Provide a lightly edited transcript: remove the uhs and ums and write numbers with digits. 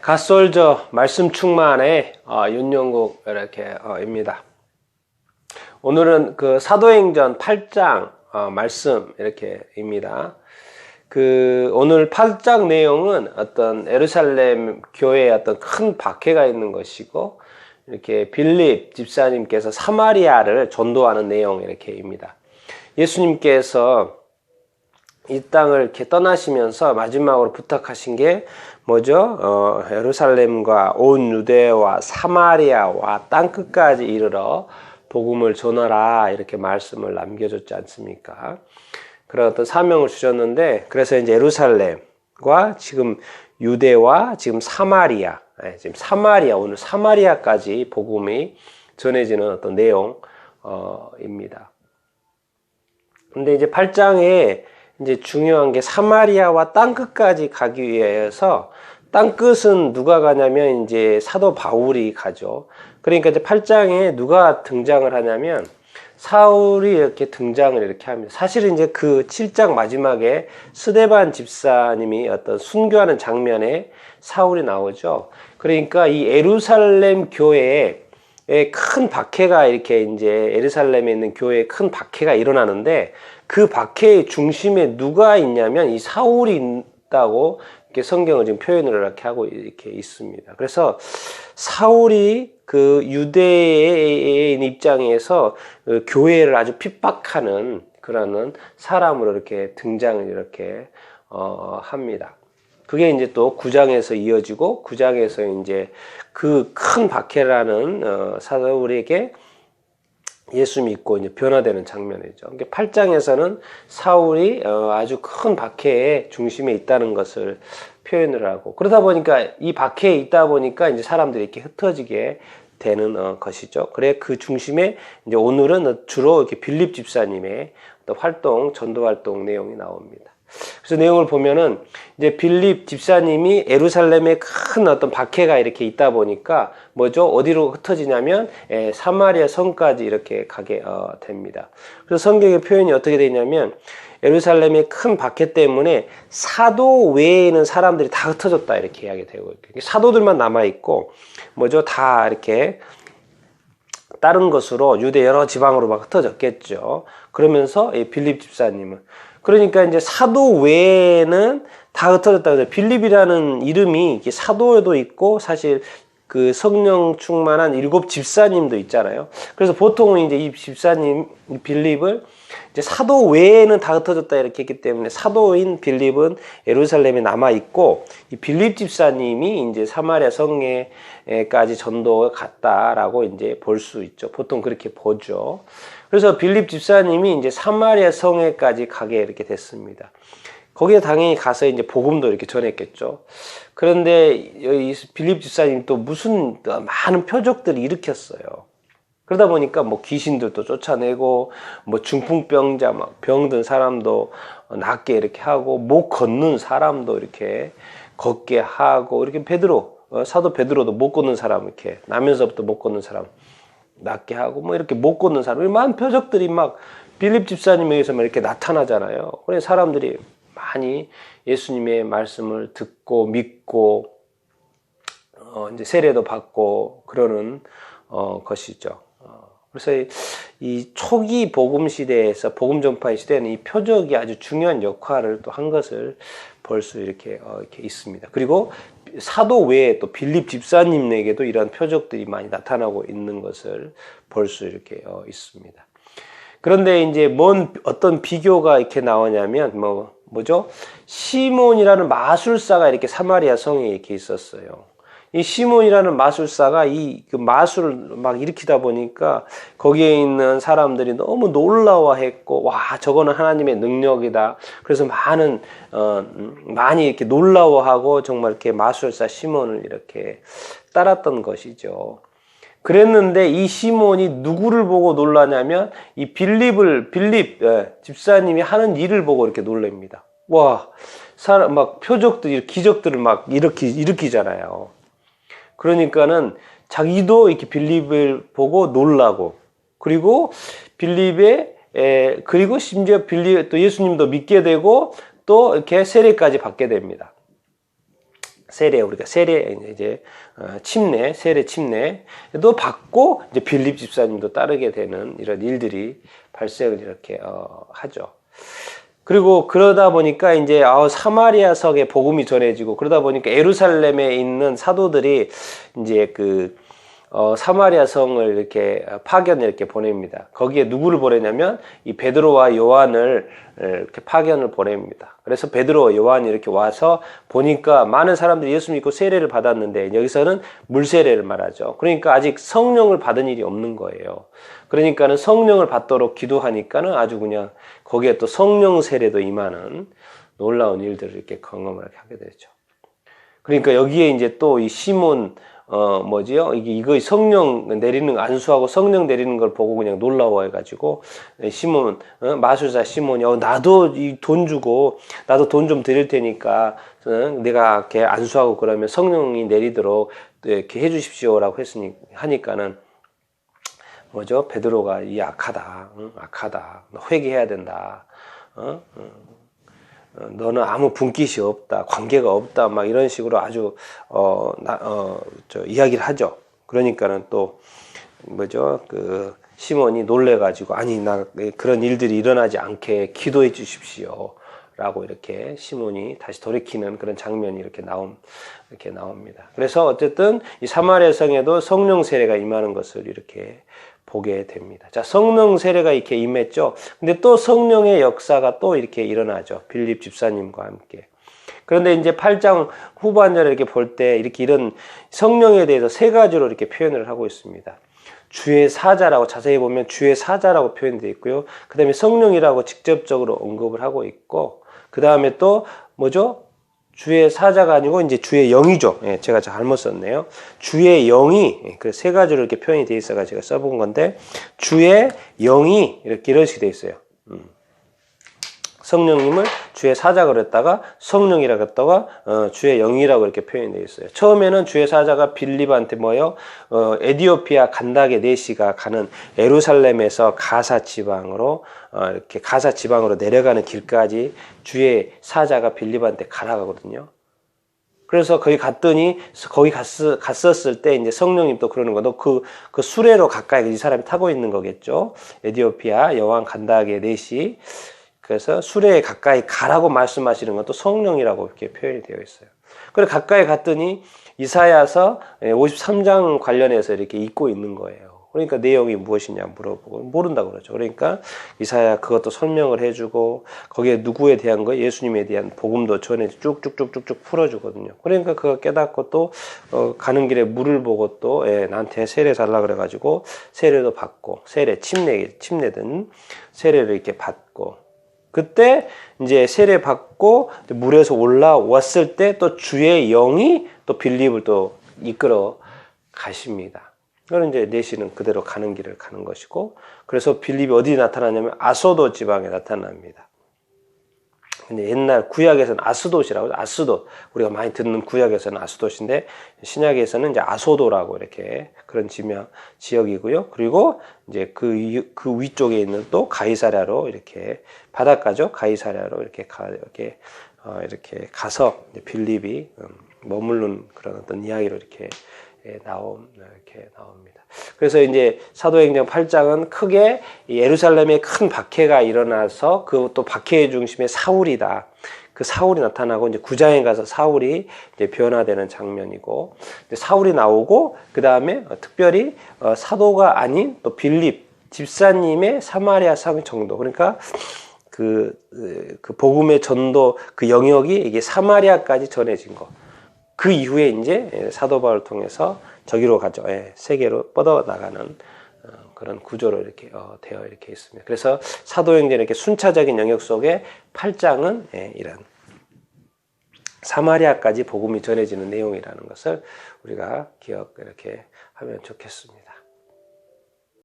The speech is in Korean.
갓솔저 말씀 충만의 윤영국 입니다. 오늘은 그 사도행전 8장 말씀 입니다. 오늘 8장 내용은 어떤 예루살렘 교회에 어떤 큰 박해가 있는 것이고, 이렇게 빌립 집사님께서 사마리아를 전도하는 내용 입니다. 예수님께서 이 땅을 이렇게 떠나시면서 마지막으로 부탁하신 게 뭐죠? 예루살렘과 온 유대와 사마리아와 땅끝까지 이르러 복음을 전하라, 이렇게 말씀을 남겨줬지 않습니까? 그런 어떤 사명을 주셨는데, 그래서 이제 예루살렘과 지금 유대와 지금 사마리아, 오늘 사마리아까지 복음이 전해지는 어떤 내용입니다. 근데 이제 8장에 이제 중요한 게 사마리아와 땅끝까지 가기 위해서, 땅끝은 누가 가냐면 이제 사도 바울이 가죠. 그러니까 이제 8장에 누가 등장을 하냐면 사울이 이렇게 등장을 이렇게 합니다. 사실은 이제 그 7장 마지막에 스데반 집사님이 어떤 순교하는 장면에 사울이 나오죠. 그러니까 이 예루살렘 교회에 큰 박해가 이렇게 이제 예루살렘에 있는 교회에 큰 박해가 일어나는데, 그 박해의 중심에 누가 있냐면 이 사울이 있다고 이렇게 성경을 지금 표현을 이렇게 하고 이렇게 있습니다. 그래서 사울이 그 유대인 입장에서 그 교회를 아주 핍박하는 그러는 사람으로 이렇게 등장을 이렇게 합니다. 그게 이제 또 9장에서 이어지고, 9장에서 이제 그 큰 박해라는 사울에게 예수 믿고 이제 변화되는 장면이죠. 8장에서는 사울이 아주 큰 박해의 중심에 있다는 것을 표현을 하고, 그러다 보니까 이 박해에 있다 보니까 이제 사람들이 이렇게 흩어지게 되는 것이죠. 그래 그 중심에 이제 오늘은 주로 이렇게 빌립 집사님의 어떤 활동, 전도 활동 내용이 나옵니다. 그래서 내용을 보면은 이제 빌립 집사님이 예루살렘에 큰 어떤 박해가 이렇게 있다 보니까 뭐죠? 어디로 흩어지냐면 사마리아 성까지 이렇게 가게 됩니다. 그래서 성경의 표현이 어떻게 되냐면 예루살렘의 큰 박해 때문에 사도 외에는 사람들이 다 흩어졌다, 이렇게 이야기 되고, 사도들만 남아 있고 뭐죠? 다 이렇게 다른 것으로 유대 여러 지방으로 막 흩어졌겠죠. 그러면서 이 빌립 집사님은, 그러니까 이제 사도 외에는 다 흩어졌다. 그래서 빌립이라는 이름이 사도에도 있고, 사실 그 성령 충만한 7 집사님도 있잖아요. 그래서 보통은 이제 이 집사님 빌립을 이제 사도 외에는 다 흩어졌다 이렇게 했기 때문에 사도인 빌립은 예루살렘에 남아 있고, 이 빌립 집사님이 이제 사마리아 성에까지 전도에 갔다라고 이제 볼 수 있죠. 보통 그렇게 보죠. 그래서 빌립 집사님이 이제 사마리아 성에까지 가게 이렇게 됐습니다. 거기에 당연히 가서 이제 복음도 이렇게 전했겠죠. 그런데 이 빌립 집사님 또 무슨 많은 표적들을 일으켰어요. 그러다 보니까 뭐 귀신들도 쫓아내고, 뭐 중풍병자, 막 병든 사람도 낫게 이렇게 하고, 못 걷는 사람도 이렇게 걷게 하고, 이렇게 사도 베드로도 못 걷는 사람, 이렇게 나면서부터 못 걷는 사람 낫게 하고, 뭐 이렇게 못 걷는 사람, 많은 표적들이 막 빌립 집사님에게서 막 이렇게 나타나잖아요. 그래서 사람들이 많이 예수님의 말씀을 듣고 믿고 이제 세례도 받고 그러는 것이죠. 그래서 이 초기 복음 시대에서, 복음 전파의 시대에는 이 표적이 아주 중요한 역할을 또 한 것을 볼 수 이렇게 있습니다. 그리고 사도 외에 또 빌립 집사님에게도 이러한 표적들이 많이 나타나고 있는 것을 볼 수 이렇게 있습니다. 그런데 이제 어떤 비교가 이렇게 나오냐면 뭐죠? 시몬이라는 마술사가 이렇게 사마리아 성에 이렇게 있었어요. 이 시몬이라는 마술사가 그 마술을 막 일으키다 보니까 거기에 있는 사람들이 너무 놀라워했고, 와, 저거는 하나님의 능력이다. 그래서 많이 이렇게 놀라워하고 정말 이렇게 마술사 시몬을 이렇게 따랐던 것이죠. 그랬는데 이 시몬이 누구를 보고 놀라냐면 이 빌립 집사님이 하는 일을 보고 이렇게 놀랍니다. 와, 막 표적들, 기적들을 막 일으키잖아요. 그러니까는 자기도 이렇게 빌립을 보고 놀라고, 그리고 그리고 심지어 또 예수님도 믿게 되고, 또 이렇게 세례까지 받게 됩니다. 세례, 우리가 세례 이제 침례, 세례 침례도 받고 이제 빌립 집사님도 따르게 되는 이런 일들이 발생을 이렇게 하죠. 그리고 그러다 보니까 이제 사마리아 성에 복음이 전해지고, 그러다 보니까 예루살렘에 있는 사도들이 이제 사마리아 성을 이렇게 파견을 이렇게 보냅니다. 거기에 누구를 보내냐면 이 베드로와 요한을 이렇게 파견을 보냅니다. 그래서 베드로와 요한이 이렇게 와서 보니까 많은 사람들이 예수 믿고 세례를 받았는데, 여기서는 물세례를 말하죠. 그러니까 아직 성령을 받은 일이 없는 거예요. 그러니까는 성령을 받도록 기도하니까는 아주 그냥 거기에 또 성령 세례도 임하는 놀라운 일들을 이렇게 경험을 하게 되죠. 그러니까 여기에 이제 또 이 시몬 이거 성령 내리는 안수하고 성령 내리는 걸 보고 그냥 놀라워해가지고 시몬, 마술사 시몬이 나도 이 돈 주고 나도 돈 좀 드릴 테니까 내가 이렇게 안수하고 그러면 성령이 내리도록 이렇게 해주십시오라고 하니까는 베드로가 이 악하다, 너 회개해야 된다. 너는 아무 분깃이 없다, 관계가 없다, 막 이런 식으로 아주 이야기를 하죠. 그러니까는 또 시몬이 놀래가지고 나 그런 일들이 일어나지 않게 기도해 주십시오. 라고 이렇게 시몬이 다시 돌이키는 그런 장면이 이렇게 나옵니다. 그래서 어쨌든 이 사마리아 성에도 성령 세례가 임하는 것을 이렇게 보게 됩니다. 자, 성령 세례가 이렇게 임했죠. 근데 또 성령의 역사가 또 이렇게 일어나죠. 빌립 집사님과 함께. 그런데 이제 8장 후반절에 이렇게 볼 때 이렇게 이런 성령에 대해서 세 가지로 이렇게 표현을 하고 있습니다. 주의 사자라고, 자세히 보면 주의 사자라고 표현되어 있고요. 그 다음에 성령이라고 직접적으로 언급을 하고 있고, 그 다음에 또 주의 사자가 아니고 이제 주의 영이죠. 제가 잘못 썼네요. 주의 영이, 그 세 가지로 이렇게 표현이 되어 있어가 제가 써본 건데, 주의 영이 이런 식으로 되어 있어요. 성령님을 주의 사자가 그랬다가 성령이라고 했다가 주의 영이라고 이렇게 표현이 되어 있어요. 처음에는 주의 사자가 빌립한테 에디오피아 간다게 네시가 가는 예루살렘에서 가사 지방으로 이렇게 가사 지방으로 내려가는 길까지 주의 사자가 빌립한테 가라가거든요. 그래서 거기 갔더니 갔었을 때 이제 성령님 또 그러는 거, 너 그 수레로 가까이 이 사람이 타고 있는 거겠죠. 에디오피아 여왕 간다게 네시. 그래서 수레에 가까이 가라고 말씀하시는 것도 성령이라고 이렇게 표현이 되어 있어요. 그래서 가까이 갔더니 이사야서 53장 관련해서 이렇게 읽고 있는 거예요. 그러니까 내용이 무엇이냐 물어보고 모른다고 그러죠. 그러니까 이사야 그것도 설명을 해주고 거기에 누구에 대한 거, 예수님에 대한 복음도 전해 쭉쭉쭉쭉쭉 풀어주거든요. 그러니까 그거 깨닫고 또 가는 길에 물을 보고 또 나한테 세례 살라 그래가지고 세례도 받고 침례든 세례를 이렇게 받고, 그때 이제 세례 받고 물에서 올라왔을 때 또 주의 영이 또 빌립을 또 이끌어 가십니다. 그럼 이제 네시는 그대로 가는 길을 가는 것이고, 그래서 빌립이 어디 나타나냐면 아소도 지방에 나타납니다. 근데 옛날 구약에서는 아스돗이라고 하죠. 아스돗. 우리가 많이 듣는 구약에서는 아스돗인데 신약에서는 이제 아소도라고 이렇게 그런 지역이고요. 그리고 이제 그 위쪽에 있는 또 가이사랴로 이렇게 바닷가죠. 가이사랴로 이렇게 가서 이제 빌립이 머무르는 그런 어떤 이야기로 이렇게 나옵니다. 그래서 이제 사도행전 8장은 크게 예루살렘에 큰 박해가 일어나서 그것도 박해의 중심에 사울이다. 그 사울이 나타나고 이제 9장에 가서 사울이 이제 변화되는 장면이고, 사울이 나오고 그 다음에 특별히 사도가 아닌 또 빌립 집사님의 사마리아 성 정도, 그러니까 그 복음의 전도 그 영역이 이게 사마리아까지 전해진 거. 그 이후에 이제 사도 바울을 통해서 저기로 가죠. 세계로 뻗어나가는 그런 구조로 이렇게 되어 이렇게 있습니다. 그래서 사도행전의 이렇게 순차적인 영역 속에 8장은 이런 사마리아까지 복음이 전해지는 내용이라는 것을 우리가 기억 이렇게 하면 좋겠습니다.